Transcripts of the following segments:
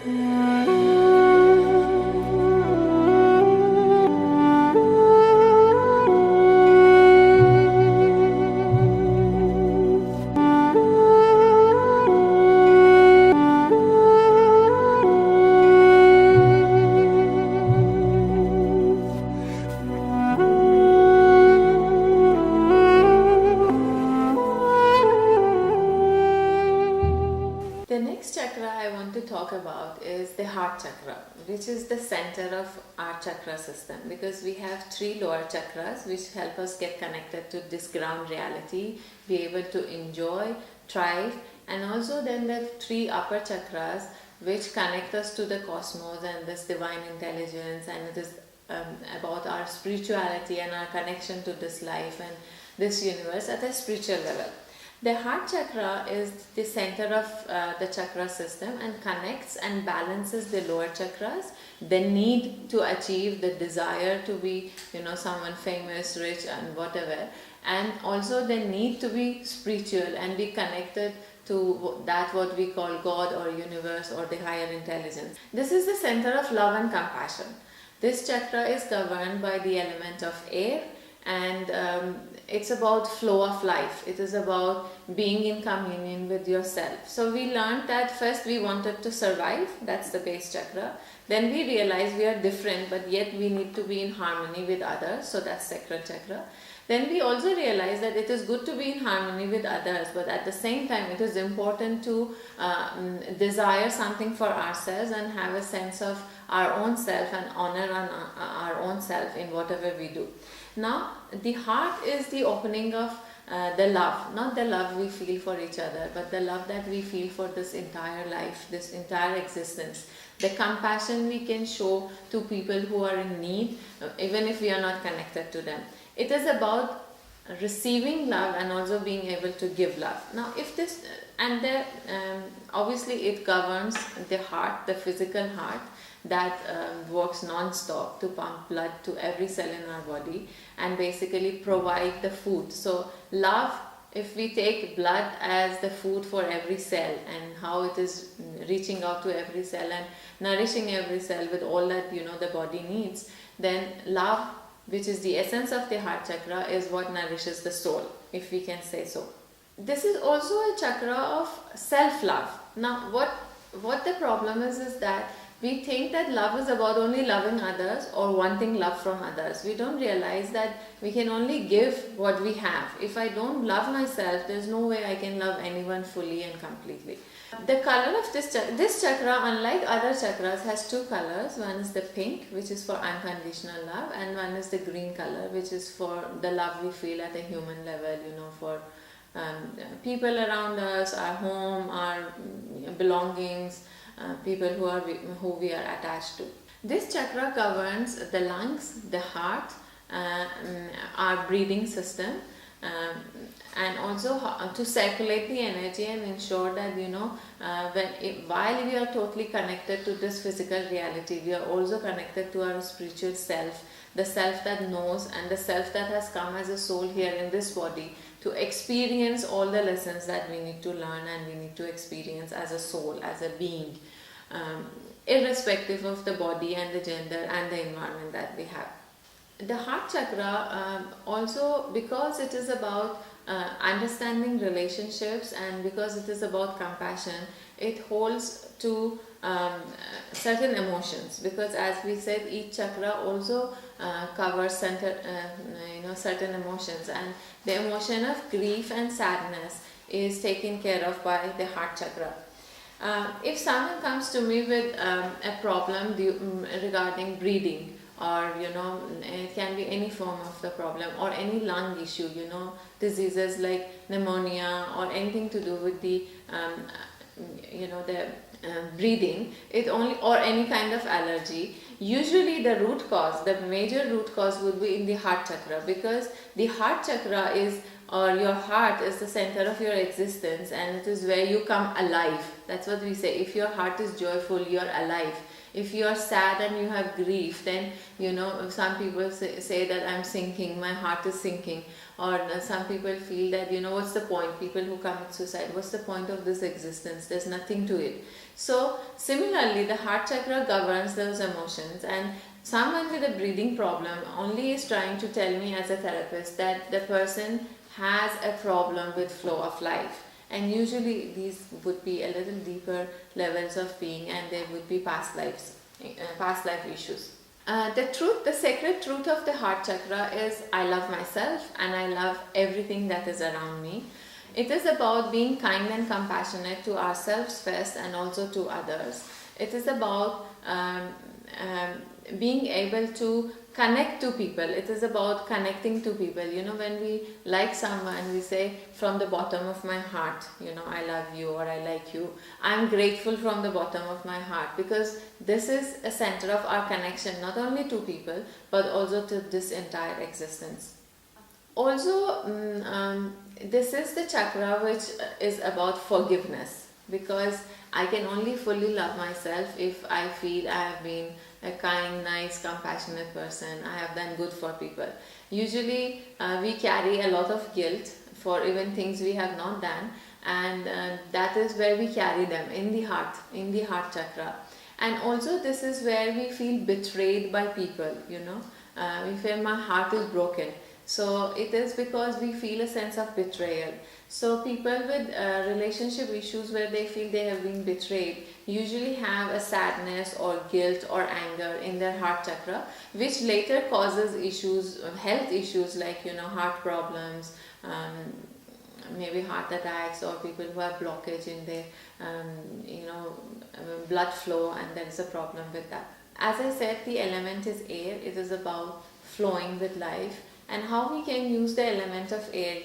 The next chakra I want to talk about is the heart chakra, which is the center of our chakra system, because we have 3 lower chakras which help us get connected to this ground reality, be able to enjoy, thrive, and also then the 3 upper chakras which connect us to the cosmos and this divine intelligence, and it is about our spirituality and our connection to this life and this universe at a spiritual level. The heart chakra is the center of the chakra system and connects and balances the lower chakras, the need to achieve, the desire to be, someone famous, rich and whatever, and also the need to be spiritual and be connected to that what we call God or universe or the higher intelligence. This is the center of love and compassion. This chakra is governed by the element of air, and it's about flow of life. It is about being in communion with yourself. So we learned that first we wanted to survive, that's the base chakra. Then we realized we are different, but yet we need to be in harmony with others, so that's sacral chakra. Then we also realized that it is good to be in harmony with others, but at the same time it is important to desire something for ourselves and have a sense of our own self and honor our own self in whatever we do. Now, the heart is the opening of the love, not the love we feel for each other, but the love that we feel for this entire life, this entire existence. The compassion we can show to people who are in need, even if we are not connected to them. It is about receiving love and also being able to give love. Now, if this, and the, obviously it governs the heart, the physical heart, that works non-stop to pump blood to every cell in our body and basically provide the food. So love, if we take blood as the food for every cell and how it is reaching out to every cell and nourishing every cell with all that the body needs, then love, which is the essence of the heart chakra, is what nourishes the soul, if we can say so. This is also a chakra of self-love. Now what the problem is that we think that love is about only loving others or wanting love from others. We don't realize that we can only give what we have. If I don't love myself, there's no way I can love anyone fully and completely. The color of this chakra, unlike other chakras, has 2 colors. One is the pink, which is for unconditional love, and one is the green color, which is for the love we feel at a human level, for people around us, our home, our belongings, people who we are attached to. This chakra governs the lungs, the heart, our breathing system, and also to circulate the energy and ensure that while we are totally connected to this physical reality, we are also connected to our spiritual self, the self that knows and the self that has come as a soul here in this body to experience all the lessons that we need to learn and we need to experience as a soul, as a being, irrespective of the body and the gender and the environment that we have. The heart chakra also, because it is about understanding relationships and because it is about compassion, it holds to certain emotions, because as we said, each chakra also covers certain emotions, and the emotion of grief and sadness is taken care of by the heart chakra. If someone comes to me with a problem regarding breathing, or it can be any form of the problem, or any lung issue, diseases like pneumonia or anything to do with the breathing, or any kind of allergy, usually the root cause, the major root cause would be in the heart chakra, because the heart chakra is or your heart is the center of your existence, and it is where you come alive. That's what we say. If your heart is joyful, you're alive. If you are sad and you have grief, then some people say that I'm sinking, my heart is sinking. Or some people feel that what's the point, people who commit suicide, what's the point of this existence, there's nothing to it. So similarly, the heart chakra governs those emotions, and someone with a breathing problem only is trying to tell me as a therapist that the person has a problem with flow of life. And usually these would be a little deeper levels of being, and they would be past life issues. The sacred truth of the heart chakra is I love myself and I love everything that is around me. It is about being kind and compassionate to ourselves first and also to others. It is about being able to connect to people. It is about connecting to people. When we like someone, we say from the bottom of my heart, I love you, or I like you. I'm grateful from the bottom of my heart, because this is a center of our connection, not only to people, but also to this entire existence. Also, this is the chakra which is about forgiveness, because I can only fully love myself if I feel I have been a kind, nice, compassionate person. I have done good for people. Usually we carry a lot of guilt for even things we have not done, and that is where we carry them in the heart chakra. And also this is where we feel betrayed by people, we feel my heart is broken. So it is because we feel a sense of betrayal. So people with relationship issues where they feel they have been betrayed usually have a sadness or guilt or anger in their heart chakra, which later causes issues, health issues like heart problems, maybe heart attacks, or people who have blockage in their blood flow, and there is a problem with that. As I said, the element is air. It is about flowing with life. And how we can use the element of air,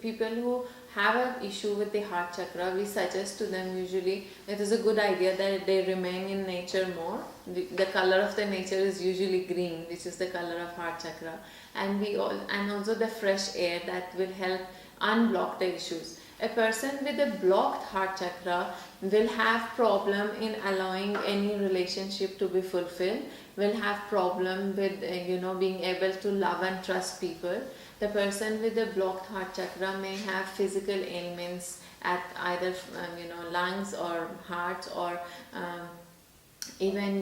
people who have an issue with the heart chakra, we suggest to them usually it is a good idea that they remain in nature more. The color of the nature is usually green, which is the color of heart chakra, and also the fresh air that will help unblock the issues. A person with a blocked heart chakra will have problem in allowing any relationship to be fulfilled, will have problem with being able to love and trust people. The person with a blocked heart chakra may have physical ailments at either lungs or heart, or even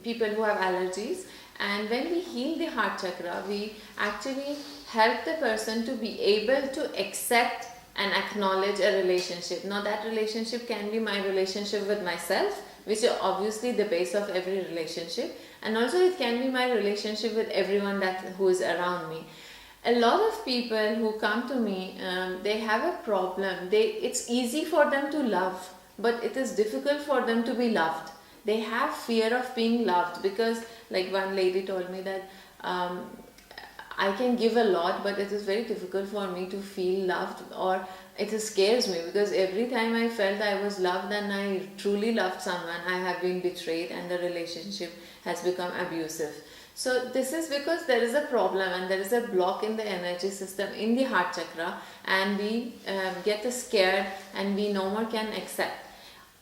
people who have allergies. And when we heal the heart chakra, we actually help the person to be able to accept and acknowledge a relationship. Now that relationship can be my relationship with myself, which is obviously the base of every relationship, and also it can be my relationship with everyone who is around me. A lot of people who come to me, they have a problem. It's easy for them to love, but it is difficult for them to be loved. They have fear of being loved, because like one lady told me that I can give a lot, but it is very difficult for me to feel loved, or it scares me, because every time I felt I was loved and I truly loved someone, I have been betrayed and the relationship has become abusive. So this is because there is a problem and there is a block in the energy system in the heart chakra, and we get scared and we no more can accept.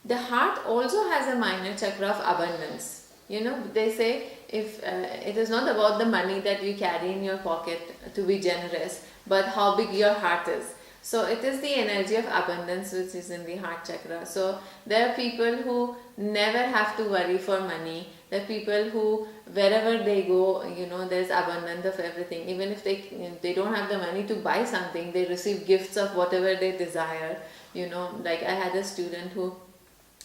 The heart also has a minor chakra of abundance. They say if it is not about the money that you carry in your pocket to be generous, but how big your heart is. So it is the energy of abundance which is in the heart chakra. So there are people who never have to worry for money. There are people who wherever they go, there's abundance of everything. Even if they don't have the money to buy something, they receive gifts of whatever they desire. Like I had a student who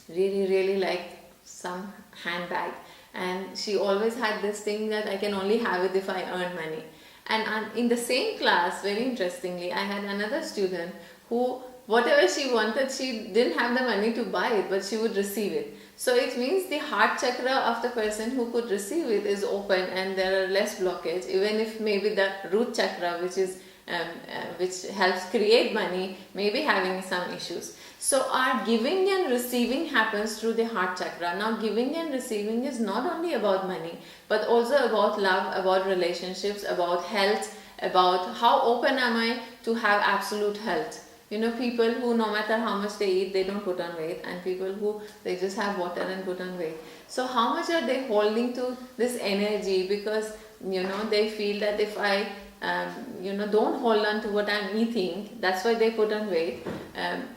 really liked some handbag, and she always had this thing that I can only have it if I earn money. And in the same class, very interestingly, I had another student who whatever she wanted, she didn't have the money to buy it, but she would receive it. So it means the heart chakra of the person who could receive it is open, and there are less blockage, even if maybe the root chakra, which is which helps create money, may be having some issues. So our giving and receiving happens through the heart chakra. Now giving and receiving is not only about money, but also about love, about relationships, about health, about how open am I to have absolute health. You know, people who no matter how much they eat, they don't put on weight, and people who they just have water and put on weight. So how much are they holding to this energy? Because you know, they feel that if I don't hold on to what I'm eating, that's why they put on weight,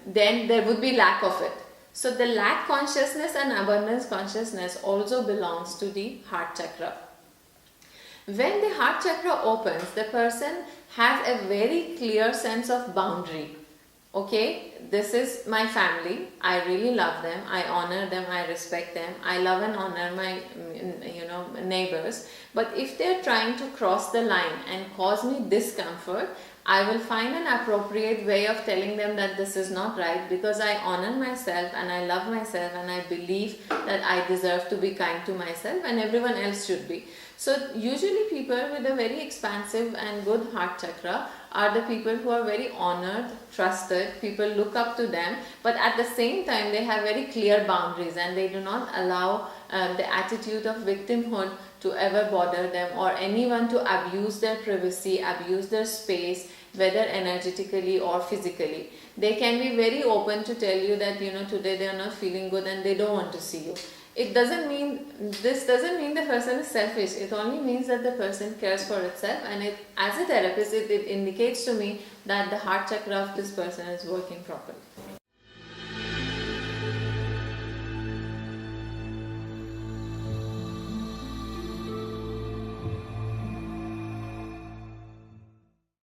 then there would be lack of it. So the lack consciousness and abundance consciousness also belongs to the heart chakra. When the heart chakra opens, the person has a very clear sense of boundary. Okay, this is my family, I really love them, I honor them, I respect them, I love and honor my neighbors. But if they're trying to cross the line and cause me discomfort, I will find an appropriate way of telling them that this is not right, because I honor myself and I love myself and I believe that I deserve to be kind to myself and everyone else should be. So usually people with a very expansive and good heart chakra are the people who are very honored, trusted, people look up to them, but at the same time they have very clear boundaries and they do not allow the attitude of victimhood to ever bother them, or anyone to abuse their privacy, abuse their space, whether energetically or physically. They can be very open to tell you that today they are not feeling good and they don't want to see you. This doesn't mean the person is selfish. It only means that the person cares for itself, and as a therapist, it indicates to me that the heart chakra of this person is working properly.